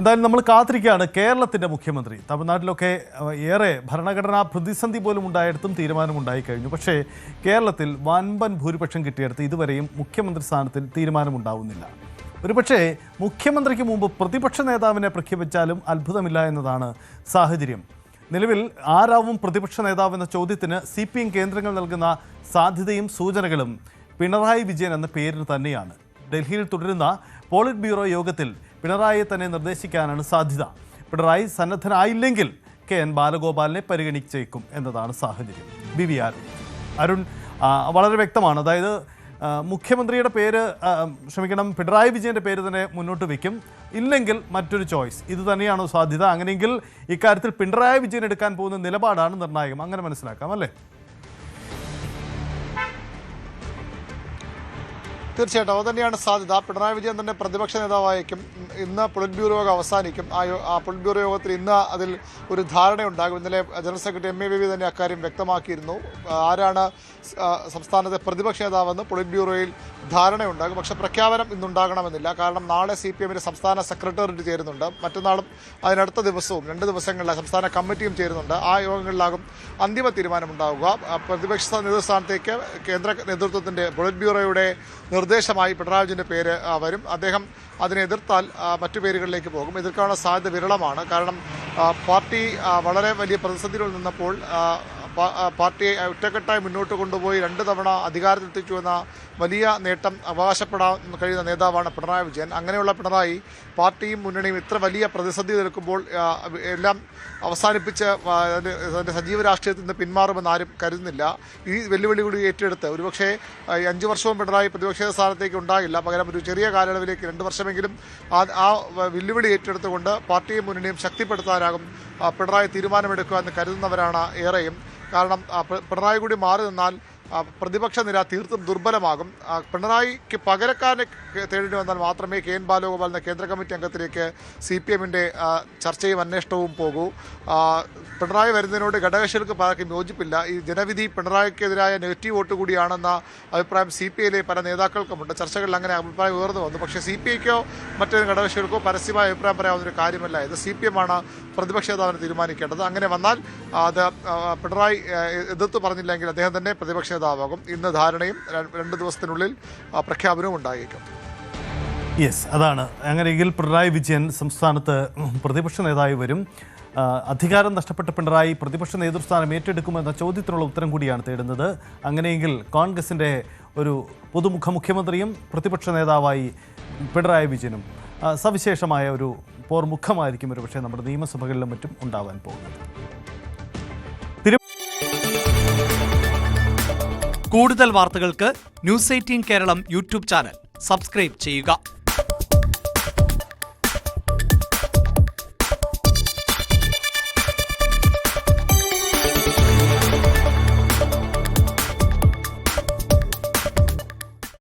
എന്തായാലും നമ്മൾ കാത്തിരിക്കുകയാണ് കേരളത്തിൻ്റെ മുഖ്യമന്ത്രി. തമിഴ്നാട്ടിലൊക്കെ ഏറെ ഭരണഘടനാ പ്രതിസന്ധി പോലും ഉണ്ടായിടത്തും തീരുമാനമുണ്ടായി കഴിഞ്ഞു. പക്ഷേ കേരളത്തിൽ വൻപൻ ഭൂരിപക്ഷം കിട്ടിയെടുത്ത് ഇതുവരെയും മുഖ്യമന്ത്രി സ്ഥാനത്തിൽ തീരുമാനമുണ്ടാവുന്നില്ല. ഒരുപക്ഷേ മുഖ്യമന്ത്രിക്ക് മുമ്പ് പ്രതിപക്ഷ നേതാവിനെ പ്രഖ്യാപിച്ചാലും അത്ഭുതമില്ല എന്നതാണ് സാഹചര്യം. നിലവിൽ ആരാവും പ്രതിപക്ഷ നേതാവ് എന്ന ചോദ്യത്തിന് CPM കേന്ദ്രങ്ങൾ നൽകുന്ന സാധ്യതയും സൂചനകളും പിണറായി വിജയൻ എന്ന പേരിന് തന്നെയാണ്. ഡൽഹിയിൽ തുടരുന്ന പോളിറ്റ് ബ്യൂറോ യോഗത്തിൽ പിണറായിയെ തന്നെ നിർദ്ദേശിക്കാനാണ് സാധ്യത. പിണറായി സന്നദ്ധനായില്ലെങ്കിൽ KN ബാലഗോപാലിനെ പരിഗണിച്ചേക്കും എന്നതാണ് സാഹചര്യം. BV അരുൺ വളരെ വ്യക്തമാണ്. അതായത് മുഖ്യമന്ത്രിയുടെ പേര് പിണറായി വിജയൻ്റെ പേര് തന്നെ മുന്നോട്ട് വയ്ക്കും, ഇല്ലെങ്കിൽ മറ്റൊരു ചോയ്സ്. ഇത് തന്നെയാണോ സാധ്യത? അങ്ങനെയെങ്കിൽ ഇക്കാര്യത്തിൽ പിണറായി വിജയൻ എടുക്കാൻ പോകുന്ന നിലപാടാണ് നിർണായകം, അങ്ങനെ മനസ്സിലാക്കാം അല്ലേ? തീർച്ചയായിട്ടും അത് തന്നെയാണ് സാധ്യത. പിണറായി വിജയൻ തന്നെ പ്രതിപക്ഷ നേതാവായിരിക്കും. ഇന്ന് പൊളിറ്റ് ബ്യൂറോ യോഗം അവസാനിക്കും. ആ പൊളിറ്റ് ബ്യൂറോ യോഗത്തിൽ ഇന്ന് അതിൽ ഒരു ധാരണയുണ്ടാകും. ഇന്നലെ ജനറൽ സെക്രട്ടറി MA ബേബി തന്നെ അക്കാര്യം വ്യക്തമാക്കിയിരുന്നു. ആരാണ് സംസ്ഥാനത്തെ പ്രതിപക്ഷ നേതാവെന്ന് പൊളിറ്റ് ബ്യൂറോയിൽ ധാരണയുണ്ടാകും. പക്ഷേ പ്രഖ്യാപനം ഇന്നുണ്ടാകണമെന്നില്ല. കാരണം നാളെ CPMൻ്റെ സംസ്ഥാന സെക്രട്ടേറിയറ്റ് ചേരുന്നുണ്ട്. മറ്റന്നാളും അതിനടുത്ത ദിവസവും 2 ദിവസങ്ങളിലെ സംസ്ഥാന കമ്മിറ്റിയും ചേരുന്നുണ്ട്. ആ യോഗങ്ങളിലാകും അന്തിമ തീരുമാനമുണ്ടാവുക. പ്രതിപക്ഷ നേതൃസ്ഥാനത്തേക്ക് കേന്ദ്ര നേതൃത്വത്തിൻ്റെ പൊളിറ്റ് ബ്യൂറോയുടെ നിർദ്ദേശമായി പിണറായി വിജയൻ്റെ പേര് വരും. അദ്ദേഹം അതിനെ എതിർത്താൽ മറ്റു പേരുകളിലേക്ക് പോകും. എതിർക്കാനുള്ള സാധ്യത വിരളമാണ്. കാരണം പാർട്ടി വളരെ വലിയ പ്രതിസന്ധികളിൽ നിന്നപ്പോൾ പാർട്ടിയെ ഒറ്റക്കെട്ടായി മുന്നോട്ട് കൊണ്ടുപോയി 2 തവണ അധികാരത്തിലെത്തിച്ചു എന്ന വലിയ നേട്ടം അവകാശപ്പെടാൻ കഴിയുന്ന നേതാവാണ് പിണറായി വിജയൻ. അങ്ങനെയുള്ള പിണറായി പാർട്ടിയും മുന്നണിയും ഇത്ര വലിയ പ്രതിസന്ധി നിൽക്കുമ്പോൾ എല്ലാം അവസാനിപ്പിച്ച് അതിൻ്റെ സജീവ രാഷ്ട്രീയത്തിൽ നിന്ന് പിന്മാറുമെന്ന് ആരും കരുതുന്നില്ല. ഈ വെല്ലുവിളി കൂടി ഏറ്റെടുത്ത് ഒരുപക്ഷേ 5 വർഷവും പിണറായി പ്രതിപക്ഷ സ്ഥാനത്തേക്ക് ഉണ്ടാകില്ല, പകരം ഒരു ചെറിയ കാലയളവിലേക്ക് 2 വർഷമെങ്കിലും ആ വെല്ലുവിളി ഏറ്റെടുത്തുകൊണ്ട് പാർട്ടിയും മുന്നണിയും ശക്തിപ്പെടുത്താനാകും പിണറായി തീരുമാനമെടുക്കുക എന്ന് കരുതുന്നവരാണ് ഏറെയും. കാരണം പിണറായി കൂടി മാറി നിന്നാൽ പ്രതിപക്ഷ നിര തീർത്തും ദുർബലമാകും. പിണറായിക്ക് പകരക്കാരനെ തേടേണ്ടി വന്നാൽ മാത്രമേ KN ബാലഗോപാൽ എന്ന കേന്ദ്ര കമ്മിറ്റി അംഗത്തിലേക്ക് CPMൻ്റെ ചർച്ചയും അന്വേഷണവും പോകൂ. പിണറായി വരുന്നതിനോട് ഘടകകക്ഷികൾക്ക് പലർക്കും യോജിപ്പില്ല. ഈ ജനവിധി പിണറായിക്കെതിരായ നെഗറ്റീവ് വോട്ട് കൂടിയാണെന്ന അഭിപ്രായം CPIയിലെ പല നേതാക്കൾക്കുമുണ്ട്. ചർച്ചകളിൽ അങ്ങനെ അഭിപ്രായം ഉയർന്നു വന്നു. പക്ഷേ CPIക്കോ മറ്റു ഘടകകക്ഷികൾക്കോ പരസ്യമായ അഭിപ്രായം പറയാവുന്നൊരു കാര്യമല്ല ഇത്. CPM ആണ് പ്രതിപക്ഷ നേതാവിനെ തീരുമാനിക്കേണ്ടത്. അങ്ങനെ വന്നാൽ അത് പിണറായി എതിർത്ത് പറഞ്ഞില്ലെങ്കിൽ അദ്ദേഹം തന്നെ പ്രതിപക്ഷ നേതാവാകും. ഇന്ന് ധാരണയും 2 ദിവസത്തിനുള്ളിൽ പ്രഖ്യാപനവും ഉണ്ടായേക്കും. അതാണ്. അങ്ങനെയെങ്കിൽ പിണറായി വിജയൻ സംസ്ഥാനത്ത് പ്രതിപക്ഷ നേതാവ് വരും. അധികാരം നഷ്ടപ്പെട്ട പിണറായി പ്രതിപക്ഷ നേതൃസ്ഥാനം ഏറ്റെടുക്കുമെന്ന ചോദ്യത്തിനുള്ള ഉത്തരം കൂടിയാണ് തേടുന്നത്. അങ്ങനെയെങ്കിൽ കോൺഗ്രസിൻ്റെ ഒരു പുതുമുഖ മുഖ്യമന്ത്രിയും പ്രതിപക്ഷ നേതാവായി പിണറായി വിജയനും സവിശേഷമായ ഒരു പോർമുഖമായിരിക്കും ഒരു പക്ഷേ നമ്മുടെ നിയമസഭകളിലും മറ്റും ഉണ്ടാവാൻ പോകുന്നത്. കൂടുതൽ വാർത്തകൾക്ക് News 18 കേരളം യൂട്യൂബ് ചാനൽ സബ്സ്ക്രൈബ് ചെയ്യുക.